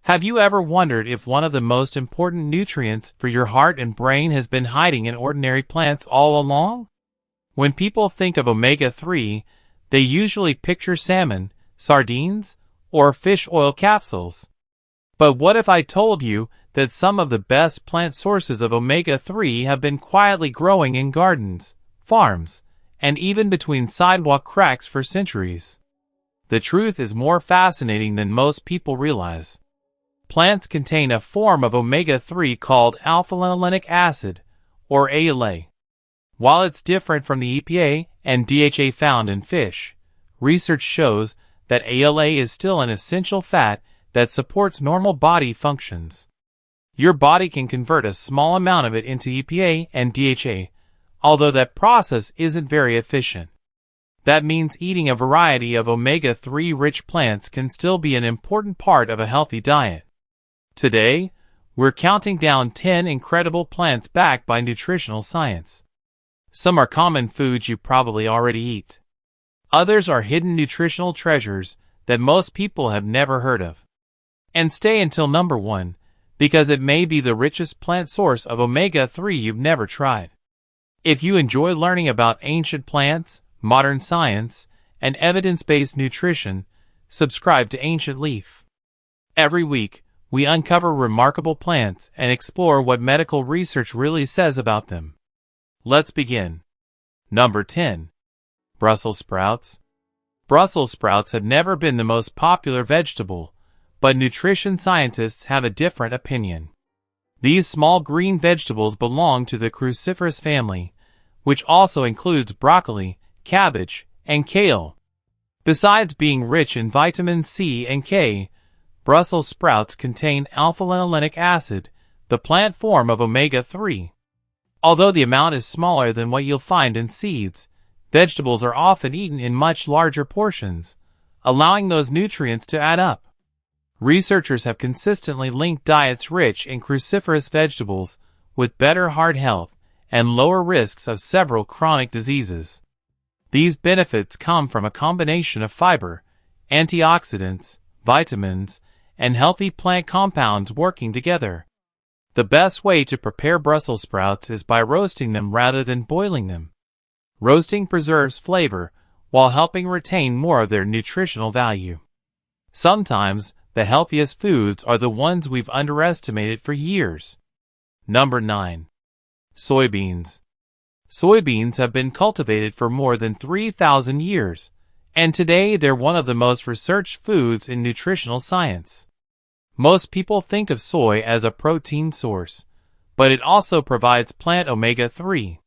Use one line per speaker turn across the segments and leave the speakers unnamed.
Have you ever wondered if one of the most important nutrients for your heart and brain has been hiding in ordinary plants all along? When people think of omega-3, they usually picture salmon, sardines, or fish oil capsules. But what if I told you that some of the best plant sources of omega-3 have been quietly growing in gardens, farms, and even between sidewalk cracks for centuries? The truth is more fascinating than most people realize. Plants contain a form of omega-3 called alpha-linolenic acid, or ALA. While it's different from the EPA and DHA found in fish, research shows that ALA is still an essential fat that supports normal body functions. Your body can convert a small amount of it into EPA and DHA, although that process isn't very efficient. That means eating a variety of omega-3 rich plants can still be an important part of a healthy diet. Today, we're counting down 10 incredible plants backed by nutritional science. Some are common foods you probably already eat. Others are hidden nutritional treasures that most people have never heard of. And stay until number 1, because it may be the richest plant source of omega-3 you've never tried. If you enjoy learning about ancient plants, modern science, and evidence-based nutrition, subscribe to Ancient Leaf. Every week, we uncover remarkable plants and explore what medical research really says about them. Let's begin. Number 10. Brussels sprouts. Brussels sprouts have never been the most popular vegetable, but nutrition scientists have a different opinion. These small green vegetables belong to the cruciferous family, which also includes broccoli, cabbage, and kale. Besides being rich in vitamin C and K, Brussels sprouts contain alpha-linolenic acid, the plant form of omega-3. Although the amount is smaller than what you'll find in seeds, vegetables are often eaten in much larger portions, allowing those nutrients to add up. Researchers have consistently linked diets rich in cruciferous vegetables with better heart health and lower risks of several chronic diseases. These benefits come from a combination of fiber, antioxidants, vitamins, and healthy plant compounds working together. The best way to prepare Brussels sprouts is by roasting them rather than boiling them. Roasting preserves flavor while helping retain more of their nutritional value. Sometimes, the healthiest foods are the ones we've underestimated for years. Number 9. Soybeans. Soybeans have been cultivated for more than 3,000 years, and today they're one of the most researched foods in nutritional science. Most people think of soy as a protein source, but it also provides plant omega-3.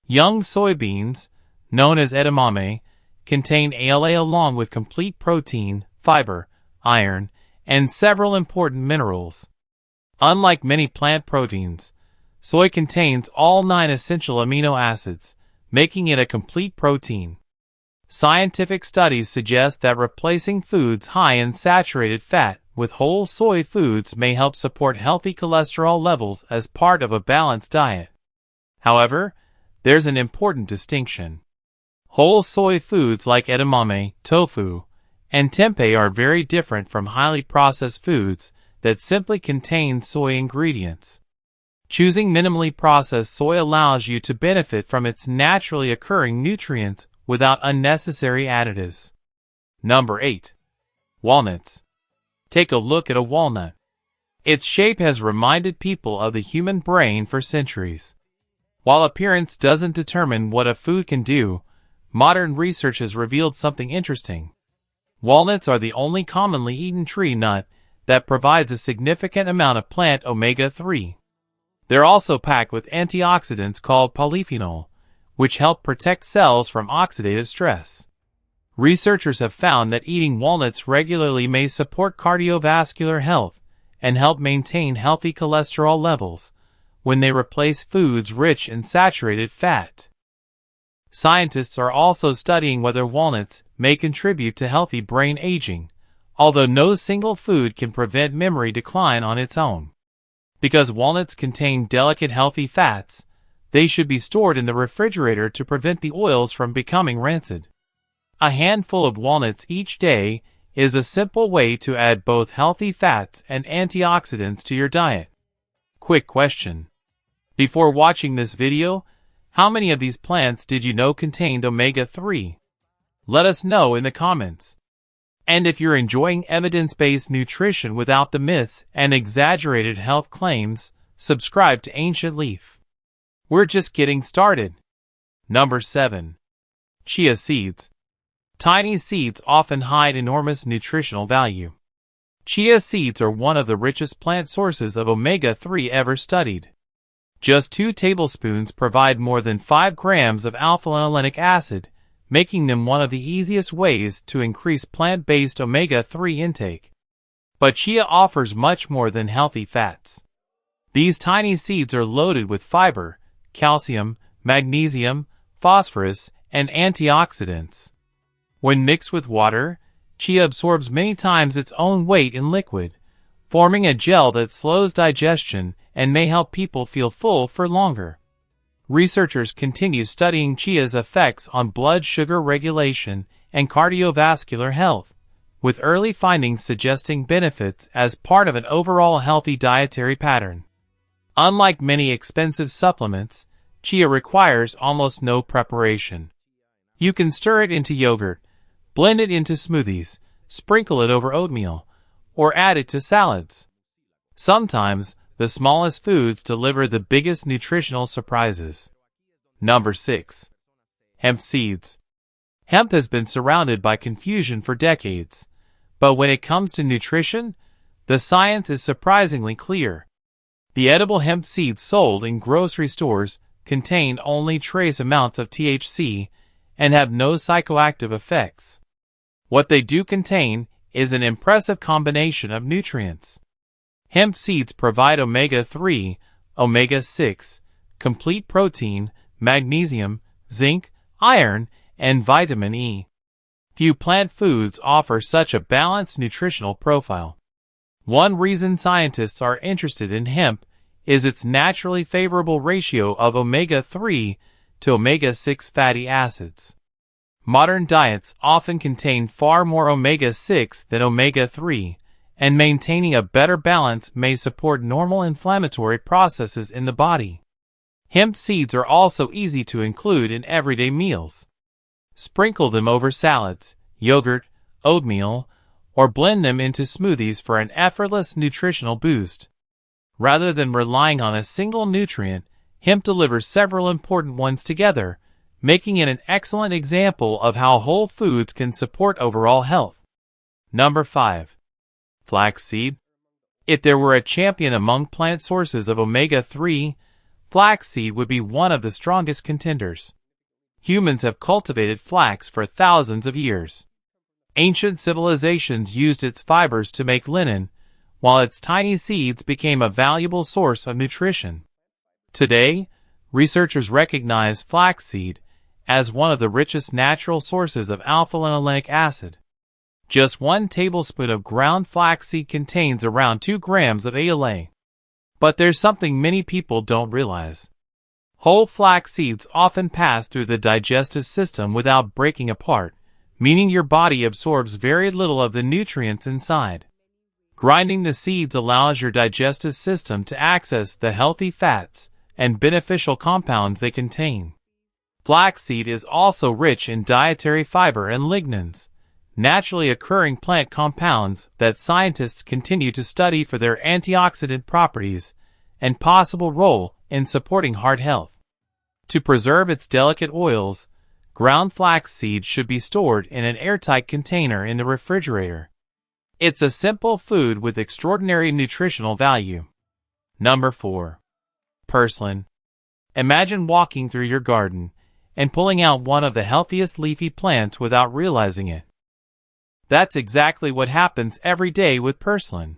Young soybeans, known as edamame, contain ALA along with complete protein, fiber, iron, and several important minerals. Unlike many plant proteins, soy contains all 9 essential amino acids, making it a complete protein. Scientific studies suggest that replacing foods high in saturated fat with whole soy foods may help support healthy cholesterol levels as part of a balanced diet. However, there's an important distinction. Whole soy foods like edamame, tofu, and tempeh are very different from highly processed foods that simply contain soy ingredients. Choosing minimally processed soy allows you to benefit from its naturally occurring nutrients without unnecessary additives. Number 8. Walnuts. Take a look at a walnut. Its shape has reminded people of the human brain for centuries. While appearance doesn't determine what a food can do, modern research has revealed something interesting. Walnuts are the only commonly eaten tree nut that provides a significant amount of plant omega-3. They're also packed with antioxidants called polyphenol, which help protect cells from oxidative stress. Researchers have found that eating walnuts regularly may support cardiovascular health and help maintain healthy cholesterol levels when they replace foods rich in saturated fat. Scientists are also studying whether walnuts may contribute to healthy brain aging, although no single food can prevent memory decline on its own. Because walnuts contain delicate healthy fats, they should be stored in the refrigerator to prevent the oils from becoming rancid. A handful of walnuts each day is a simple way to add both healthy fats and antioxidants to your diet. Quick question. Before watching this video, how many of these plants did you know contained omega-3? Let us know in the comments. And if you're enjoying evidence-based nutrition without the myths and exaggerated health claims, subscribe to Ancient Leaf. We're just getting started. Number 7. Chia seeds. Tiny seeds often hide enormous nutritional value. Chia seeds are one of the richest plant sources of omega-3 ever studied. Just 2 tablespoons provide more than 5 grams of alpha-linolenic acid, making them one of the easiest ways to increase plant-based omega-3 intake. But chia offers much more than healthy fats. These tiny seeds are loaded with fiber, calcium, magnesium, phosphorus, and antioxidants. When mixed with water, chia absorbs many times its own weight in liquid, forming a gel that slows digestion and may help people feel full for longer. Researchers continue studying chia's effects on blood sugar regulation and cardiovascular health, with early findings suggesting benefits as part of an overall healthy dietary pattern. Unlike many expensive supplements, chia requires almost no preparation. You can stir it into yogurt, blend it into smoothies, sprinkle it over oatmeal, or add it to salads. Sometimes, the smallest foods deliver the biggest nutritional surprises. Number 6. Hemp seeds. Hemp has been surrounded by confusion for decades, but when it comes to nutrition, the science is surprisingly clear. The edible hemp seeds sold in grocery stores contain only trace amounts of THC and have no psychoactive effects. What they do contain is an impressive combination of nutrients. Hemp seeds provide omega-3, omega-6, complete protein, magnesium, zinc, iron, and vitamin E. Few plant foods offer such a balanced nutritional profile. One reason scientists are interested in hemp is its naturally favorable ratio of omega-3 to omega-6 fatty acids. Modern diets often contain far more omega-6 than omega-3, and maintaining a better balance may support normal inflammatory processes in the body. Hemp seeds are also easy to include in everyday meals. Sprinkle them over salads, yogurt, oatmeal, or blend them into smoothies for an effortless nutritional boost. Rather than relying on a single nutrient, hemp delivers several important ones together, making it an excellent example of how whole foods can support overall health. Number 5. Flaxseed. If there were a champion among plant sources of omega-3, flaxseed would be one of the strongest contenders. Humans have cultivated flax for thousands of years. Ancient civilizations used its fibers to make linen, while its tiny seeds became a valuable source of nutrition. Today, researchers recognize flaxseed as one of the richest natural sources of alpha-linolenic acid. Just 1 tablespoon of ground flaxseed contains around 2 grams of ALA. But there's something many people don't realize. Whole flax seeds often pass through the digestive system without breaking apart, meaning your body absorbs very little of the nutrients inside. Grinding the seeds allows your digestive system to access the healthy fats and beneficial compounds they contain. Flaxseed is also rich in dietary fiber and lignans, naturally occurring plant compounds that scientists continue to study for their antioxidant properties and possible role in supporting heart health. To preserve its delicate oils, ground flaxseed should be stored in an airtight container in the refrigerator. It's a simple food with extraordinary nutritional value. Number 4. Purslane. Imagine walking through your garden and pulling out one of the healthiest leafy plants without realizing it. That's exactly what happens every day with purslane.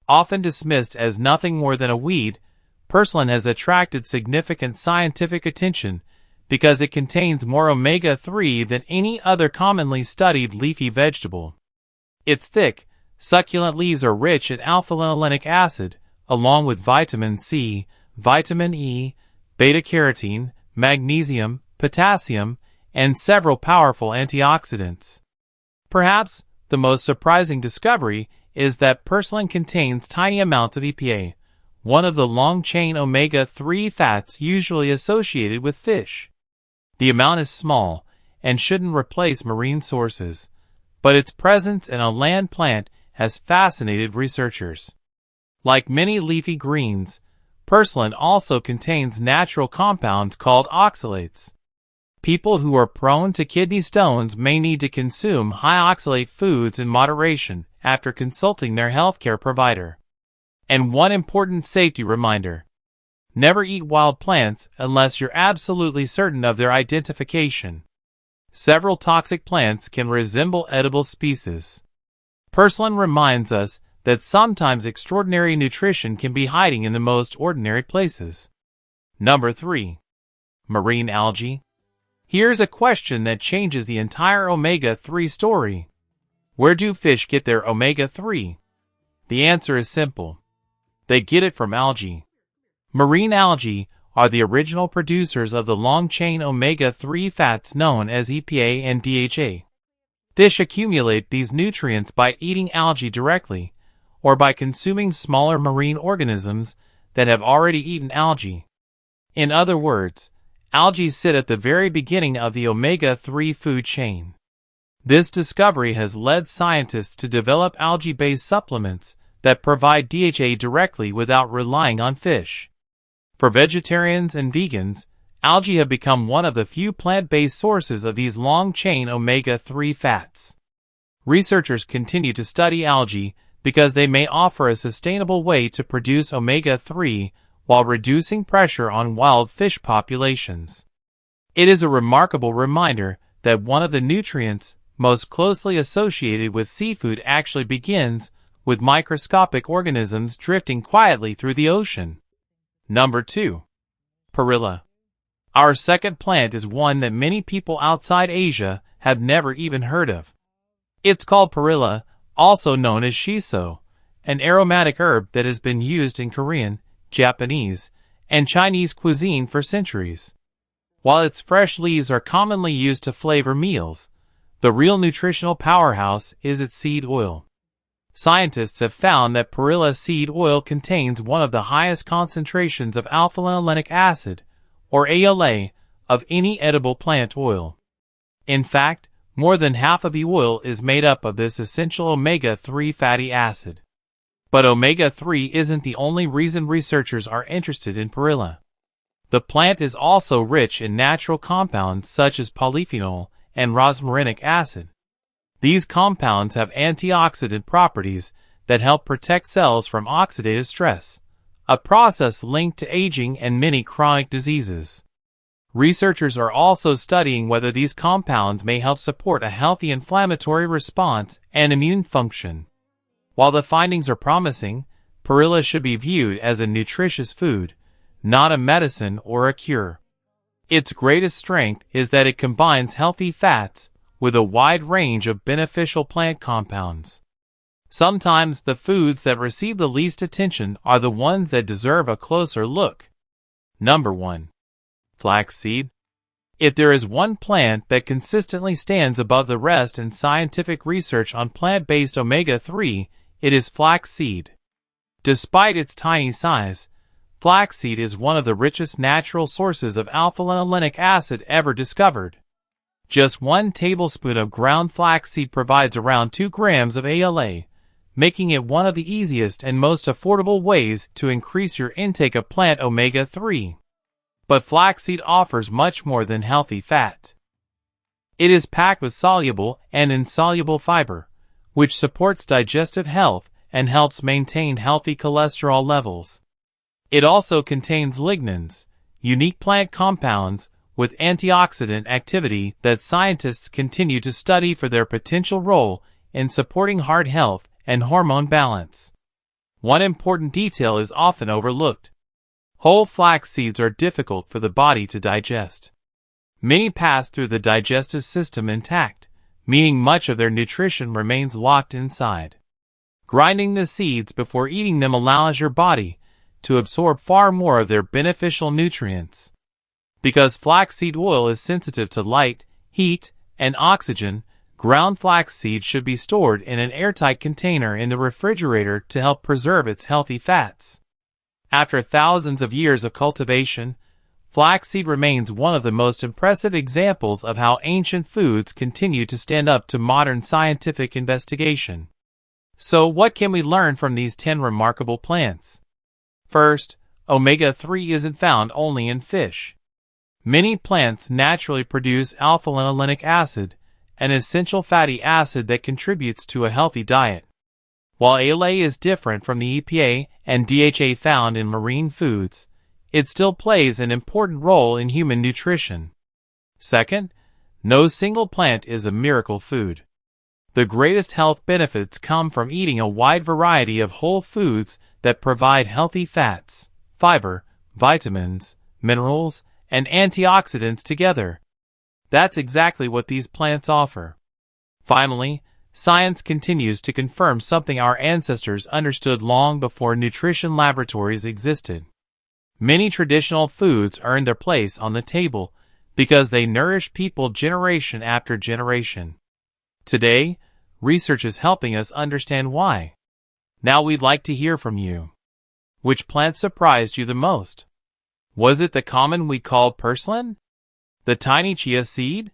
Often dismissed as nothing more than a weed, purslane has attracted significant scientific attention because it contains more omega-3 than any other commonly studied leafy vegetable. Its thick, succulent leaves are rich in alpha-linolenic acid, along with vitamin C, vitamin E, beta-carotene, magnesium, potassium, and several powerful antioxidants. Perhaps the most surprising discovery is that purslane contains tiny amounts of EPA, one of the long-chain omega-3 fats usually associated with fish. The amount is small and shouldn't replace marine sources, but its presence in a land plant has fascinated researchers. Like many leafy greens, purslane also contains natural compounds called oxalates. People who are prone to kidney stones may need to consume high oxalate foods in moderation after consulting their healthcare provider. And one important safety reminder: never eat wild plants unless you're absolutely certain of their identification. Several toxic plants can resemble edible species. Purslane reminds us that sometimes extraordinary nutrition can be hiding in the most ordinary places. Number 3. Marine algae. Here's a question that changes the entire omega-3 story. Where do fish get their omega-3? The answer is simple. They get it from algae. Marine algae are the original producers of the long-chain omega-3 fats known as EPA and DHA. Fish accumulate these nutrients by eating algae directly, or by consuming smaller marine organisms that have already eaten algae. In other words, algae sit at the very beginning of the omega-3 food chain. This discovery has led scientists to develop algae-based supplements that provide DHA directly without relying on fish. For vegetarians and vegans, algae have become one of the few plant-based sources of these long-chain omega-3 fats. Researchers continue to study algae because they may offer a sustainable way to produce omega-3 while reducing pressure on wild fish populations. It is a remarkable reminder that one of the nutrients most closely associated with seafood actually begins with microscopic organisms drifting quietly through the ocean. Number 2. Perilla. Our second plant is one that many people outside Asia have never even heard of. It's called perilla, also known as shiso, an aromatic herb that has been used in Korean, Japanese, and Chinese cuisine for centuries. While its fresh leaves are commonly used to flavor meals, the real nutritional powerhouse is its seed oil. Scientists have found that perilla seed oil contains one of the highest concentrations of alpha-linolenic acid, or ALA, of any edible plant oil. In fact, more than half of the oil is made up of this essential omega-3 fatty acid. But omega-3 isn't the only reason researchers are interested in perilla. The plant is also rich in natural compounds such as polyphenol and rosmarinic acid. These compounds have antioxidant properties that help protect cells from oxidative stress, a process linked to aging and many chronic diseases. Researchers are also studying whether these compounds may help support a healthy inflammatory response and immune function. While the findings are promising, perilla should be viewed as a nutritious food, not a medicine or a cure. Its greatest strength is that it combines healthy fats with a wide range of beneficial plant compounds. Sometimes the foods that receive the least attention are the ones that deserve a closer look. Number 1. Flaxseed. If there is one plant that consistently stands above the rest in scientific research on plant-based omega-3, it is flaxseed. Despite its tiny size, flaxseed is one of the richest natural sources of alpha-linolenic acid ever discovered. Just 1 tablespoon of ground flaxseed provides around 2 grams of ALA, making it one of the easiest and most affordable ways to increase your intake of plant omega-3. But flaxseed offers much more than healthy fat. It is packed with soluble and insoluble fiber, which supports digestive health and helps maintain healthy cholesterol levels. It also contains lignans, unique plant compounds with antioxidant activity that scientists continue to study for their potential role in supporting heart health and hormone balance. One important detail is often overlooked. Whole flax seeds are difficult for the body to digest. Many pass through the digestive system intact, meaning much of their nutrition remains locked inside. Grinding the seeds before eating them allows your body to absorb far more of their beneficial nutrients. Because flaxseed oil is sensitive to light, heat, and oxygen, Ground flaxseed should be stored in an airtight container in the refrigerator to help preserve its healthy fats. After thousands of years of cultivation, flaxseed remains one of the most impressive examples of how ancient foods continue to stand up to modern scientific investigation. So, what can we learn from these 10 remarkable plants? First, omega-3 isn't found only in fish. Many plants naturally produce alpha-linolenic acid, an essential fatty acid that contributes to a healthy diet. While ALA is different from the EPA and DHA found in marine foods, it still plays an important role in human nutrition. Second, no single plant is a miracle food. The greatest health benefits come from eating a wide variety of whole foods that provide healthy fats, fiber, vitamins, minerals, and antioxidants together. That's exactly what these plants offer. Finally, science continues to confirm something our ancestors understood long before nutrition laboratories existed. Many traditional foods earned their place on the table because they nourish people generation after generation. Today, research is helping us understand why. Now we'd like to hear from you. Which plant surprised you the most? Was it the common we call purslane? The tiny chia seed?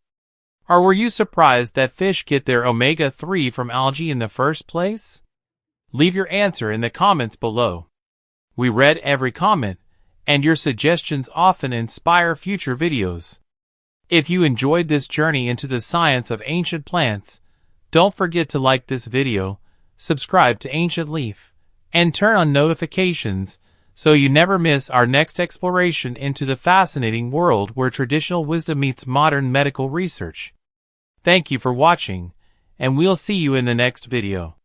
Or were you surprised that fish get their omega-3 from algae in the first place? Leave your answer in the comments below. We read every comment, and your suggestions often inspire future videos. If you enjoyed this journey into the science of ancient plants, don't forget to like this video, subscribe to Ancient Leaf, and turn on notifications so you never miss our next exploration into the fascinating world where traditional wisdom meets modern medical research. Thank you for watching, and we'll see you in the next video.